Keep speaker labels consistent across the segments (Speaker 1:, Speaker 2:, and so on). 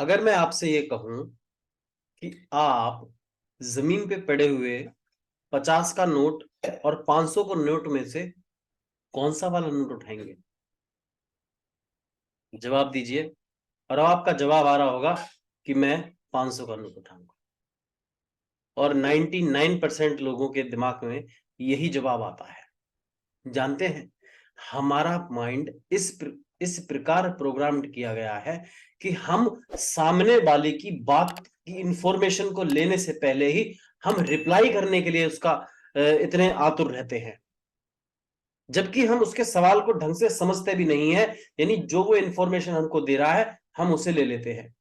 Speaker 1: अगर मैं आपसे ये कहूं कि आप जमीन पे पड़े हुए 50 का नोट और 500 को नोट में से कौन सा वाला नोट उठाएंगे? जवाब दीजिए। और अब आपका जवाब आ रहा होगा कि मैं 500 का नोट उठाऊंगा। और 99% लोगों के दिमाग में यही जवाब आता है। जानते हैं, हमारा माइंड इस प्रकार प्रोग्राम्ड किया गया है कि हम सामने वाले की बात की इंफॉर्मेशन को लेने से पहले ही हम रिप्लाई करने के लिए उसका इतने आतुर रहते हैं, जबकि हम उसके सवाल को ढंग से समझते भी नहीं है। यानी जो वो इंफॉर्मेशन हमको दे रहा है हम उसे ले लेते हैं।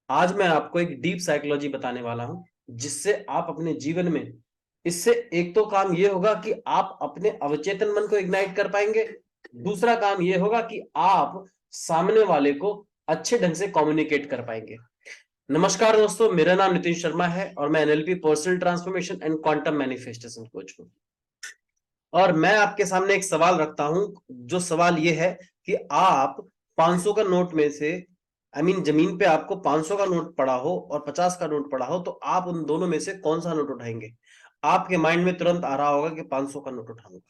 Speaker 1: आज मैं आपको एक डीप साइकोलॉजी बताने वाला हूं, जिससे आप अपने जीवन में, इससे एक तो काम ये होगा कि आप अपने अवचेतन मन को इग्नाइट कर पाएंगे। दूसरा काम ये होगा कि आप सामने वाले को अच्छे ढंग से कम्युनिकेट कर पाएंगे। नमस्कार दोस्तों, मेरा नाम नितिन शर्मा है और मैं NLP personal transformation and quantum manifestation coach हूं। और मैं आपके सामने एक सवाल रखता हूं, जो सवाल ये है कि आप 500 का नोट में से, जमीन पे आपको 500 का नोट पड़ा हो और 50 का नोट पड़ा हो, तो आप उन दोनों में से कौन सा नोट उठाएंगे? आपके माइंड में तुरंत आ रहा होगा कि 500 का नोट उठाऊंगा।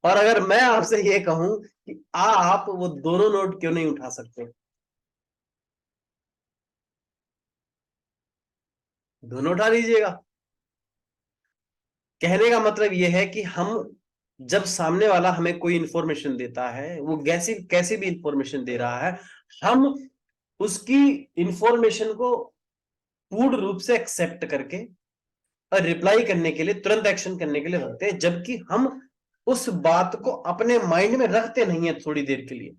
Speaker 1: और अगर मैं आपसे ये कहूं कि आप वो दोनों नोट क्यों नहीं उठा सकते? दोनों उठा लीजिएगा। कहने का मतलब यह है कि हम, जब सामने वाला हमें कोई इंफॉर्मेशन देता है, वो कैसी कैसी भी इंफॉर्मेशन दे रहा है, हम उसकी इंफॉर्मेशन को पूर्ण रूप से एक्सेप्ट करके और रिप्लाई करने के लिए, तुरंत एक्शन करने के लिए रखते हैं, जबकि हम उस बात को अपने माइंड में रखते नहीं है थोड़ी देर के लिए।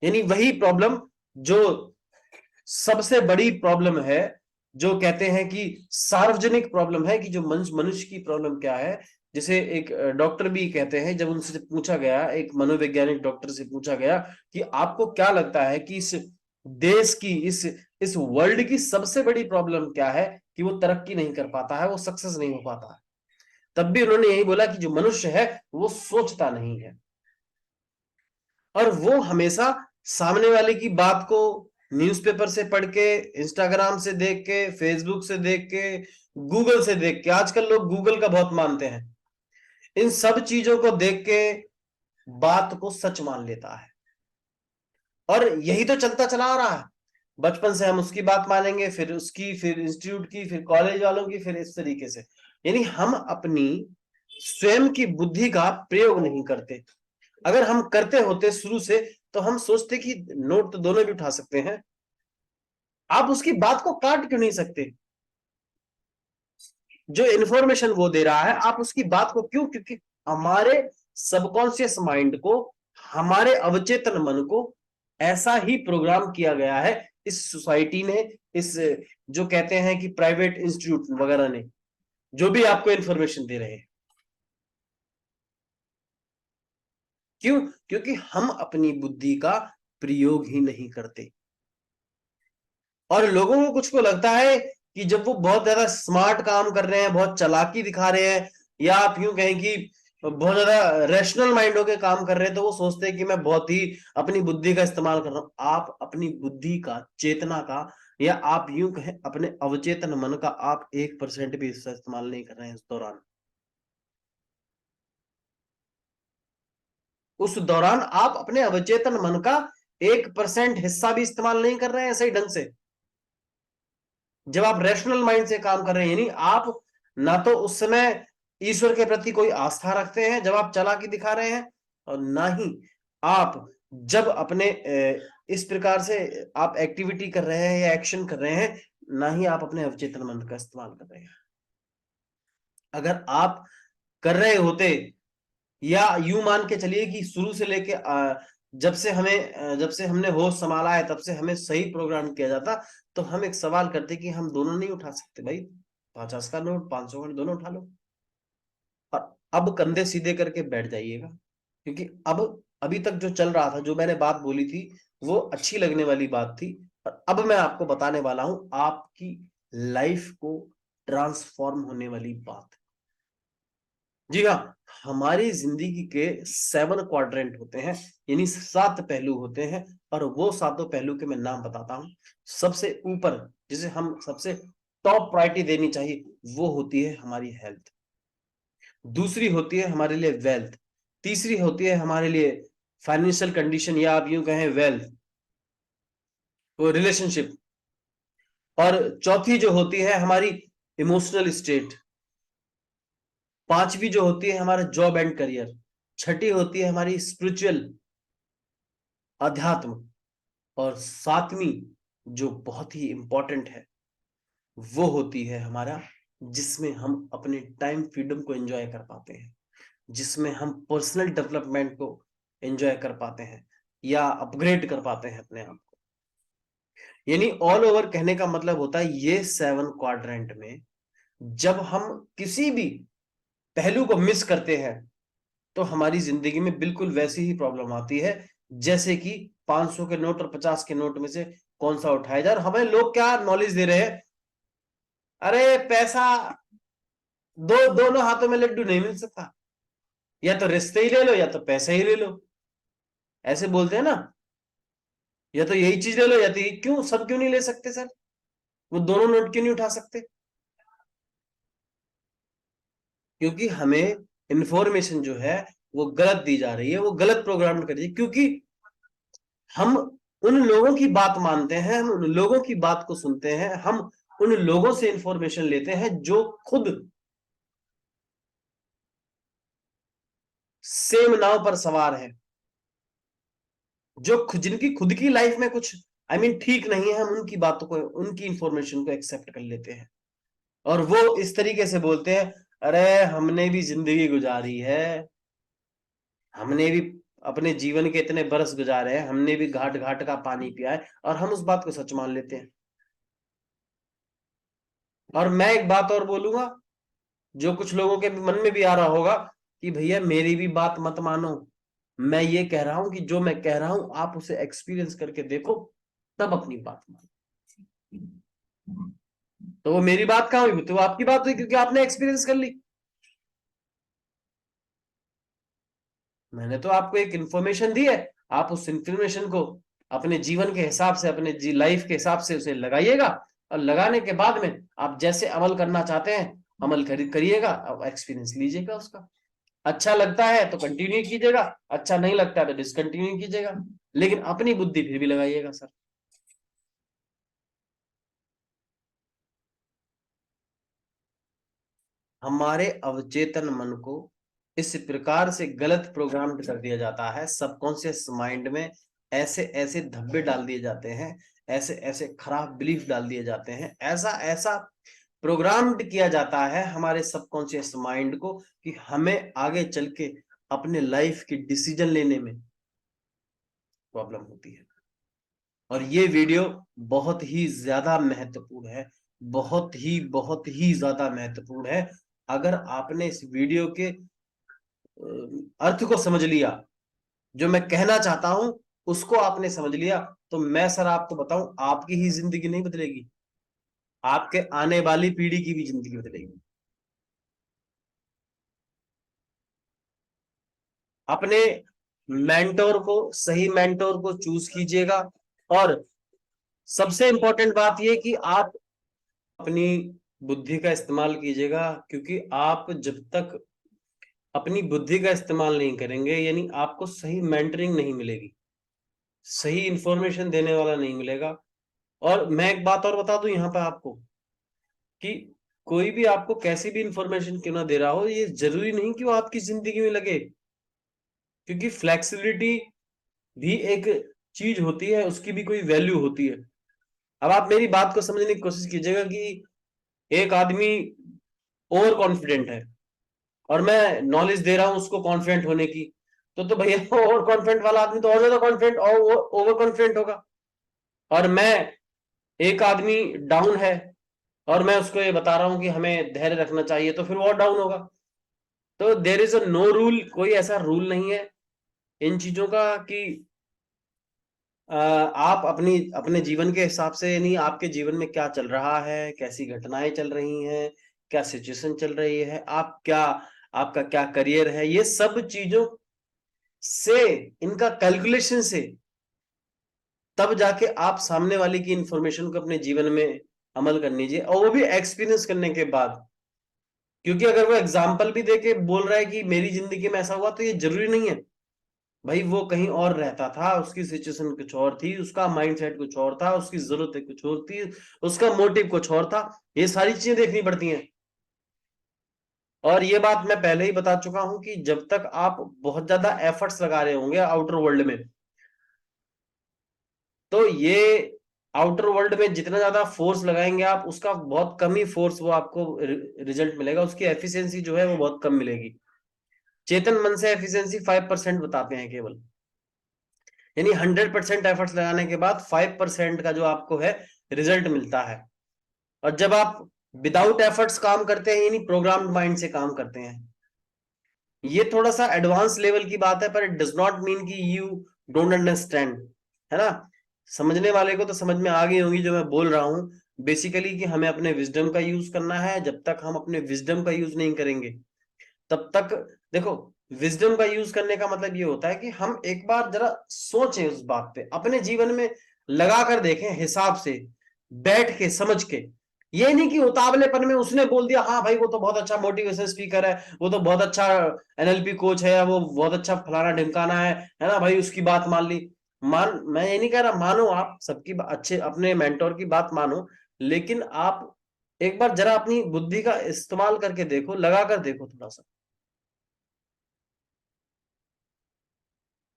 Speaker 1: यानी वही प्रॉब्लम, जो सबसे बड़ी प्रॉब्लम है, जो कहते हैं कि सार्वजनिक प्रॉब्लम है, कि जो मनुष्य की प्रॉब्लम क्या है, जिसे एक डॉक्टर भी कहते हैं। जब उनसे पूछा गया, एक मनोवैज्ञानिक डॉक्टर से पूछा गया कि आपको क्या लगता है कि इस देश की, इस वर्ल्ड की सबसे बड़ी प्रॉब्लम क्या है, कि वो तरक्की नहीं कर पाता है, वो सक्सेस नहीं हो पाता है, तब भी उन्होंने यही बोला कि जो मनुष्य है वो सोचता नहीं है। और वो हमेशा सामने वाले की बात को न्यूज़पेपर से पढ़ के, इंस्टाग्राम से देख के, फेसबुक से देख के, गूगल से देख के, आजकल लोग गूगल का बहुत मानते हैं, इन सब चीजों को देख के बात को सच मान लेता है। और यही तो चलता चला आ रहा है। बचपन से हम उसकी बात मानेंगे, फिर उसकी, फिर इंस्टीट्यूट की, फिर कॉलेज वालों की, फिर इस तरीके से। यानी हम अपनी स्वयं की बुद्धि का प्रयोग नहीं करते। अगर हम करते होते शुरू से, तो हम सोचते कि नोट तो दोनों भी उठा सकते हैं। आप उसकी बात को काट क्यों नहीं सकते? जो इन्फॉर्मेशन वो दे रहा है, आप उसकी बात को क्यों? क्योंकि हमारे सबकॉन्शियस माइंड को, हमारे अवचेतन मन को ऐसा ही प्रोग्राम किया गया है, इस सोसाइटी ने, इस, जो कहते हैं कि प्राइवेट इंस्टीट्यूट वगैरह ने, जो भी आपको इन्फॉर्मेशन दे रहे हैं। क्यों? क्योंकि हम अपनी बुद्धि का प्रयोग ही नहीं करते। और लोगों को, कुछ को लगता है कि जब वो बहुत ज्यादा स्मार्ट काम कर रहे हैं, बहुत चालाकी दिखा रहे हैं, या आप यूं कहें कि बहुत ज्यादा रैशनल माइंड होके काम कर रहे हैं, तो वो सोचते हैं कि मैं बहुत ही अपनी बुद्धि का इस्तेमाल कर रहा हूं। आप अपनी बुद्धि का, चेतना का, या आप यूं कहें अपने अवचेतन मन का, आप 1% भी इसका इस्तेमाल नहीं कर रहे हैं इस दौरान। उस दौरान आप अपने अवचेतन मन का 1% हिस्सा भी इस्तेमाल नहीं कर रहे हैं सही ढंग से। जब आप रैशनल माइंड से काम कर रहे हैं, यानी आप ना तो उस समय ईश्वर के प्रति कोई आस्था रखते हैं जब आप चालाकी दिखा रहे हैं, और ना ही आप जब अपने इस प्रकार से आप एक्टिविटी कर रहे हैं या एक्शन कर रहे हैं, ना ही आप अपने अवचेतन मन का इस्तेमाल कर रहे हैं। अगर आप कर रहे होते, या यूं मान के चलिए कि शुरू से लेके जब से हमने होश संभाला है, तब से हमें सही प्रोग्राम किया जाता, तो हम एक सवाल करते कि हम दोनों नहीं उठा सकते भाई? 50 का नोट, 500 का नोट, दोनों उठा लो। और अब कंधे सीधे करके बैठ जाइएगा, क्योंकि अब, अभी तक जो चल रहा था, जो मैंने बात बोली थी, वो अच्छी लगने वाली बात थी। और अब मैं आपको बताने वाला हूं आपकी लाइफ को ट्रांसफॉर्म होने वाली बात। जी हाँ, हमारी जिंदगी के 7 क्वाड्रेंट होते हैं, यानी 7 पहलू होते हैं, और वो 7 पहलू के मैं नाम बताता हूं। सबसे ऊपर जिसे हम सबसे टॉप प्रायोरिटी देनी चाहिए वो होती है हमारी हेल्थ, दूसरी होती है हमारे लिए वेल्थ, तीसरी होती है हमारे लिए फाइनेंशियल कंडीशन, या आप यूं कहें वेल्थ, वो रिलेशनशिप, और चौथी जो होती है हमारी इमोशनल स्टेट, पांचवी जो होती है हमारा जॉब एंड करियर, छठी होती है हमारी स्पिरिचुअल अध्यात्म, और सातवीं जो बहुत ही इंपॉर्टेंट है वो होती है हमारा, जिसमें हम अपने टाइम फ्रीडम को एंजॉय कर पाते हैं, जिसमें हम पर्सनल डेवलपमेंट को एंजॉय कर पाते हैं या अपग्रेड कर पाते हैं अपने आप को। यानी ऑल ओवर कहने का मतलब होता है ये 7 क्वाड्रेंट में जब हम किसी भी पहलू को मिस करते हैं तो हमारी जिंदगी में बिल्कुल वैसी ही प्रॉब्लम आती है, जैसे कि 500 के नोट और 50 के नोट में से कौन सा उठाया जाए। और हमें लोग क्या नॉलेज दे रहे हैं, अरे पैसा दोनों हाथों में लड्डू नहीं मिल सकता, या तो रिश्ते ही ले लो या तो पैसे ही ले लो, ऐसे बोलते हैं ना, या तो यही चीज ले लो या तो क्यों सब क्यों नहीं ले सकते सर, वो दोनों नोट क्यों नहीं उठा सकते? क्योंकि हमें इंफॉर्मेशन जो है वो गलत दी जा रही है, वो गलत प्रोग्राम कर रही है, क्योंकि हम उन लोगों की बात मानते हैं, हम उन लोगों की बात को सुनते हैं, हम उन लोगों से इंफॉर्मेशन लेते हैं जो खुद सेम नाव पर सवार है, जो जिनकी खुद की लाइफ में कुछ ठीक नहीं है, हम उनकी बातों को, उनकी इंफॉर्मेशन को एक्सेप्ट कर लेते हैं, और वो इस तरीके से बोलते हैं, अरे हमने भी जिंदगी गुजारी है, हमने भी अपने जीवन के इतने बरस गुजारे हैं, हमने भी घाट घाट का पानी पिया है, और हम उस बात को सच मान लेते हैं। और मैं एक बात और बोलूंगा, जो कुछ लोगों के मन में भी आ रहा होगा कि भैया मेरी भी बात मत मानो, मैं ये कह रहा हूं कि जो मैं कह रहा हूं आप उसे एक्सपीरियंस करके देखो, तब अपनी बात मानो। तो वो मेरी बात कहां हुई, तो वो आपकी बात हुई, क्योंकि आपने एक्सपीरियंस कर ली। मैंने तो आपको एक इंफॉर्मेशन दी है, आप उस इंफॉर्मेशन को अपने जीवन के हिसाब से, अपने लाइफ के हिसाब से उसे लगाइएगा, और लगाने के बाद में आप जैसे अमल करना चाहते हैं अमल करिएगा, अब एक्सपीरियंस लीजिएगा उसका। अच्छा लगता है तो कंटिन्यू कीजिएगा, अच्छा नहीं लगता है तो डिसकंटिन्यू कीजिएगा, लेकिन अपनी बुद्धि फिर भी लगाइएगा सर। हमारे अवचेतन मन को इस प्रकार से गलत प्रोग्राम कर दिया जाता है, सबकॉन्शियस माइंड में ऐसे ऐसे धब्बे डाल दिए जाते हैं, ऐसे ऐसे खराब बिलीफ डाल दिए जाते हैं, ऐसा ऐसा प्रोग्राम्ड किया जाता है हमारे सबकॉन्शियस माइंड को कि हमें आगे चल के अपने लाइफ की डिसीजन लेने में प्रॉब्लम होती है। और ये वीडियो बहुत ही ज्यादा महत्वपूर्ण है, बहुत ही ज्यादा महत्वपूर्ण है। अगर आपने इस वीडियो के अर्थ को समझ लिया, जो मैं कहना चाहता हूं उसको आपने समझ लिया, तो मैं सर आपको बताऊं आपकी ही जिंदगी नहीं बदलेगी, आपके आने वाली पीढ़ी की भी जिंदगी बदलेगी। अपने मेंटोर को, सही मेंटोर को चूज कीजिएगा, और सबसे इंपॉर्टेंट बात यह कि आप अपनी बुद्धि का इस्तेमाल कीजिएगा, क्योंकि आप जब तक अपनी बुद्धि का इस्तेमाल नहीं करेंगे, यानी आपको सही मेंटरिंग नहीं मिलेगी, सही इंफॉर्मेशन देने वाला नहीं मिलेगा। और मैं एक बात और बता दूं यहाँ पे आपको, कि कोई भी आपको कैसी भी इंफॉर्मेशन क्यों ना दे रहा हो, ये जरूरी नहीं कि वो आपकी जिंदगी में लगे, क्योंकि फ्लेक्सिबिलिटी भी एक चीज होती है, उसकी भी कोई वैल्यू होती है। अब आप मेरी बात को समझने की कोशिश कीजिएगा कि एक आदमी ओवर कॉन्फिडेंट है, और मैं नॉलेज दे रहा हूं उसको कॉन्फिडेंट होने की, तो भैया ओवर कॉन्फिडेंट वाला आदमी तो और ज्यादा कॉन्फिडेंट और ओवर कॉन्फिडेंट होगा। और मैं, एक आदमी डाउन है और मैं उसको ये बता रहा हूं कि हमें धैर्य रखना चाहिए, तो फिर वो और डाउन होगा। तो there is a no rule, कोई ऐसा रूल नहीं है इन चीजों का कि आप अपनी अपने जीवन के हिसाब से, यानी आपके जीवन में क्या चल रहा है, कैसी घटनाएं चल रही हैं, क्या सिचुएशन चल रही है, आप क्या आपका क्या करियर है, ये सब चीजों से, इनका कैलकुलेशन से तब जाके आप सामने वाले की इंफॉर्मेशन को अपने जीवन में अमल करनी चाहिए, और वो भी एक्सपीरियंस करने के बाद। क्योंकि अगर वो एग्जाम्पल भी देके बोल रहा है कि मेरी जिंदगी में ऐसा हुआ, तो ये जरूरी नहीं है भाई, वो कहीं और रहता था, उसकी सिचुएशन कुछ और थी, उसका माइंडसेट कुछ और था, उसकी जरूरतें कुछ और थी, उसका मोटिव कुछ और था। ये सारी चीजें देखनी पड़ती हैं। और ये बात मैं पहले ही बता चुका हूं कि जब तक आप बहुत ज्यादा एफर्ट्स लगा रहे होंगे आउटर वर्ल्ड में, तो ये आउटर वर्ल्ड में जितना ज्यादा फोर्स लगाएंगे आप, उसका बहुत कम ही फोर्स वो आपको रिजल्ट मिलेगा, उसकी एफिशिएंसी जो है वो बहुत कम मिलेगी। चेतन मन से एफिशिएंसी 5% बताते हैं केवल, यानी 100% एफर्ट्स लगाने के बाद 5% का जो आपको है रिजल्ट मिलता है। और जब आप विदाउट एफर्ट्स काम करते हैं, यानी प्रोग्राम्ड माइंड से काम करते हैं, ये थोड़ा सा एडवांस लेवल की बात है, पर इट डज नॉट मीन कि यू डोंट अंडरस्टैंड, है ना। समझने वाले को तो समझ में आ गई होंगी जो मैं बोल रहा हूं। बेसिकली कि हमें अपने विजडम का यूज करना है। जब तक हम अपने विजडम का यूज नहीं करेंगे, तब तक, देखो, विजडम का यूज करने का मतलब ये होता है कि हम एक बार जरा सोचें उस बात पे, अपने जीवन में लगा कर देखें, हिसाब से बैठ के समझ के। ये नहीं कि उतावलेपन में उसने बोल दिया, हाँ भाई वो तो बहुत अच्छा मोटिवेशन स्पीकर है, वो तो बहुत अच्छा एनएलपी कोच है, वो बहुत अच्छा फलाना ढिमकाना है ना भाई, उसकी बात मान ली। मैं ये नहीं कह रहा मानो, आप सबकी अच्छे अपने मेंटोर की बात मानो, लेकिन आप एक बार जरा अपनी बुद्धि का इस्तेमाल करके देखो, लगा कर देखो थोड़ा सा।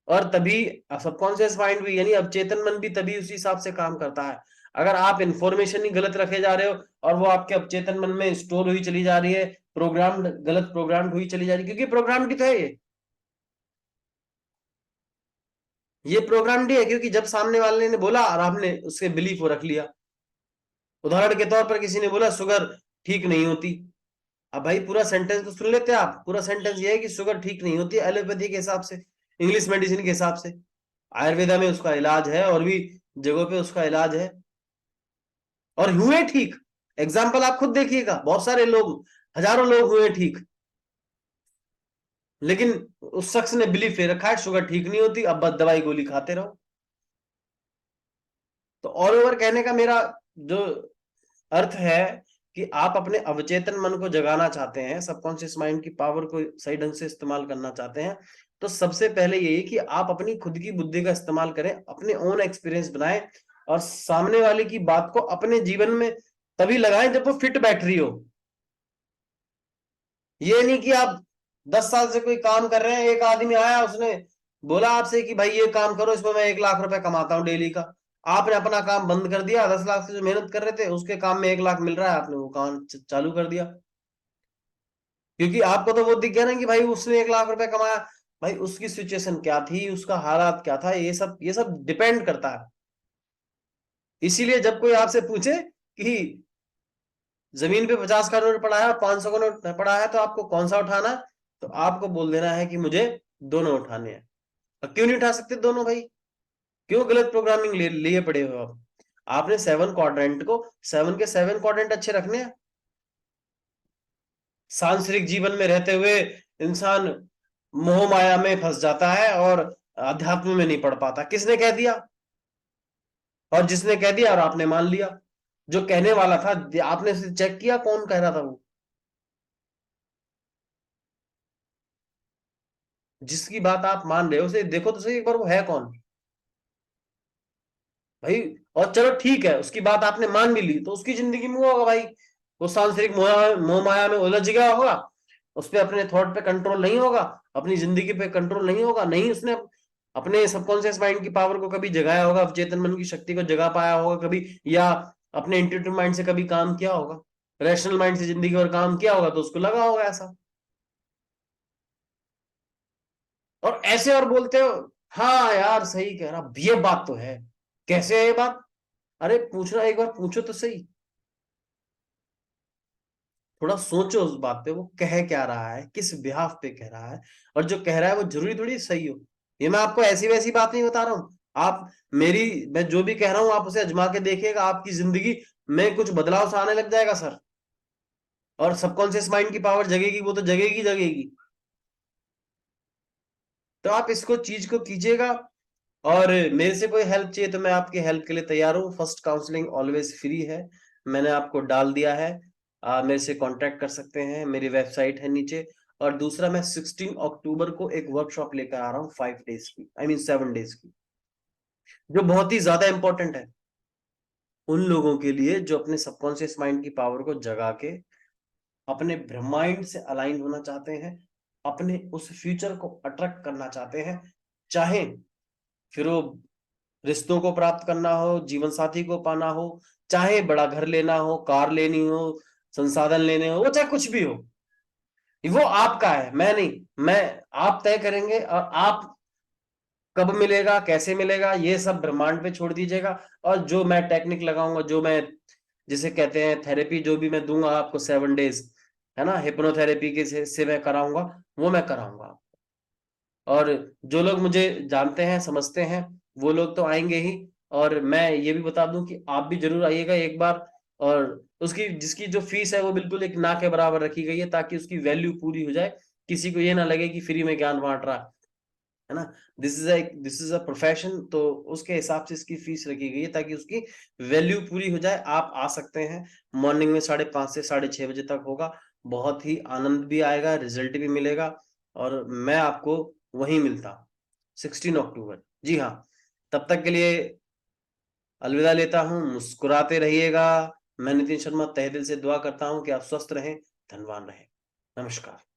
Speaker 1: और तभी सबकॉन्शियस माइंड भी, यानी अवचेतन मन भी तभी उसी हिसाब से काम करता है। अगर आप इंफॉर्मेशन ही गलत रखे जा रहे हो और वो आपके अवचेतन मन में स्टोर हुई चली जा रही है, प्रोग्राम्ड, गलत प्रोग्राम्ड हुई चली जा रही है, क्योंकि प्रोग्राम्ड ही तो है ये प्रोग्राम्ड ही है, क्योंकि जब सामने वाले ने बोला और आपने उसके बिलीफ को रख लिया। उदाहरण के तौर पर किसी ने बोला शुगर ठीक नहीं होती। अब भाई पूरा सेंटेंस तो सुन लेते हैं आप। पूरा सेंटेंस ये है कि शुगर ठीक नहीं होती एलोपैथी के हिसाब से, इंग्लिश मेडिसिन के हिसाब से। आयुर्वेदा में उसका इलाज है और भी जगहों पे उसका इलाज है, और हुए ठीक। एग्जाम्पल आप खुद देखिएगा, बहुत सारे लोग, हजारों लोग हुए ठीक, लेकिन उस शख्स ने बिलीफ ले रखा है शुगर ठीक नहीं होती, अब बस दवाई गोली खाते रहो। तो ऑल ओवर कहने का मेरा जो अर्थ है कि आप अपने अवचेतन मन को जगाना चाहते हैं, सबकॉन्शियस माइंड की पावर को सही ढंग से इस्तेमाल करना चाहते हैं, तो सबसे पहले यही कि आप अपनी खुद की बुद्धि का इस्तेमाल करें, अपने ओन एक्सपीरियंस बनाएं, और सामने वाले की बात को अपने जीवन में तभी लगाएं जब वो फिट बैठ रही हो। ये नहीं कि आप 10 साल से कोई काम कर रहे हैं, एक आदमी आया उसने बोला आपसे कि भाई ये काम करो, इसमें मैं 1 लाख रुपए कमाता हूँ डेली का। आपने अपना काम बंद कर दिया, 10 लाख से जो मेहनत कर रहे थे उसके काम में 1 लाख मिल रहा है, आपने वो काम चालू कर दिया, क्योंकि आपको तो वो दिख गया ना कि भाई उसने 1 लाख रुपए कमाया। भाई उसकी सिचुएशन क्या थी, उसका हालात क्या था, ये सब डिपेंड करता है। इसीलिए जब कोई आपसे पूछे कि जमीन पे 50 का नोट पड़ा है और 500 का नोट पड़ा है, तो आपको कौन सा उठाना है, तो आपको बोल देना है कि मुझे दोनों उठाने हैं। और क्यों नहीं उठा सकते दोनों भाई? क्यों गलत प्रोग्रामिंग लिए पड़े हो आप? आपने 7 क्वाड्रेंट को, 7 के 7 क्वाड्रेंट अच्छे रखने हैं। सांसारिक जीवन में रहते हुए इंसान मोह माया में फंस जाता है और अध्यात्म में नहीं पढ़ पाता। किसने कह दिया? और जिसने कह दिया और आपने मान लिया, जो कहने वाला था आपने चेक किया कौन कह रहा था? वो जिसकी बात आप मान रहे हो उसे देखो तो सही एक बार, वो है कौन भाई? और चलो ठीक है, उसकी बात आपने मान भी ली, तो उसकी जिंदगी में वो होगा भाई, वो सांसारिक मोह माया में उलझ गया होगा, उस पर अपने थॉट पे कंट्रोल नहीं होगा, अपनी जिंदगी पे कंट्रोल नहीं होगा, नहीं उसने अपने सबकॉन्शियस माइंड की पावर को कभी जगाया होगा, चेतन मन की शक्ति को जगा पाया होगा कभी, या अपने इंट्यूटिव माइंड से कभी काम किया होगा, रैशनल माइंड से जिंदगी और काम किया होगा, तो उसको लगा होगा ऐसा। और ऐसे और बोलते हो, हाँ यार सही कह रहा, ये बात तो है। कैसे है ये बात? अरे पूछना, एक बार पूछो तो सही, थोड़ा सोचो उस बात पे, वो कह क्या रहा है, किस बिहाफ पे कह रहा है, और जो कह रहा है वो जरूरी थोड़ी सही हो। ये मैं आपको ऐसी वैसी बात नहीं बता रहा हूं। आप मेरी, मैं जो भी कह रहा हूं आप उसे अजमा के देखिएगा, आपकी जिंदगी में कुछ बदलाव सा आने लग जाएगा सर। और सबकॉन्शियस माइंड की पावर जगेगी, वो तो जगेगी जगेगी। तो आप इसको चीज को कीजिएगा, और मेरे से कोई हेल्प चाहिए तो मैं आपकी हेल्प के लिए तैयार हूँ। फर्स्ट काउंसलिंग ऑलवेज फ्री है, मैंने आपको डाल दिया है। मेरे से कांटेक्ट कर सकते हैं, मेरी वेबसाइट है नीचे। और दूसरा, मैं 16 अक्टूबर को एक वर्कशॉप लेकर आ रहा हूँ 5 डेज की, आई मीन 7 डेज की, जो बहुत ही ज्यादा इंपॉर्टेंट है उन लोगों के लिए जो अपने सबकॉन्शियस माइंड की पावर को जगा के अपने ब्रह्मांड से अलाइन होना चाहते हैं, अपने उस फ्यूचर को अट्रैक्ट करना चाहते हैं। चाहे फिर वो रिश्तों को प्राप्त करना हो, जीवन साथी को पाना हो, चाहे बड़ा घर लेना हो, कार लेनी हो, संसाधन लेने हो, वो चाहे कुछ भी हो, वो आपका है, मैं नहीं। मैं आप तय करेंगे, और आप कब मिलेगा, कैसे मिलेगा, ये सब ब्रह्मांड पे छोड़ दीजिएगा। और जो मैं टेक्निक लगाऊंगा, जो मैं जिसे कहते हैं थेरेपी, जो भी मैं दूंगा आपको 7 डेज, है ना, हिप्नोथेरेपी के से मैं कराऊंगा, वो मैं कराऊंगा। और जो लोग मुझे जानते हैं, समझते हैं, वो लोग तो आएंगे ही। और मैं ये भी बता दूं कि आप भी जरूर आइएगा एक बार। और उसकी जिसकी जो फीस है वो बिल्कुल एक ना के बराबर रखी गई है, ताकि उसकी वैल्यू पूरी हो जाए, किसी को ये ना लगे कि फ्री में ज्ञान बांट रहा है ना। दिस इज अ प्रोफेशन, तो उसके हिसाब से इसकी फीस रखी गई है, ताकि उसकी वैल्यू पूरी हो जाए। आप आ सकते हैं, मॉर्निंग में 5:30 से 6:30 बजे तक होगा। बहुत ही आनंद भी आएगा, रिजल्ट भी मिलेगा, और मैं आपको वहीं मिलता हूँ 16 अक्टूबर। जी हाँ, तब तक के लिए अलविदा लेता हूँ, मुस्कुराते रहिएगा। मैं नितिन शर्मा तहे दिल से दुआ करता हूँ कि आप स्वस्थ रहें, धनवान रहें। नमस्कार।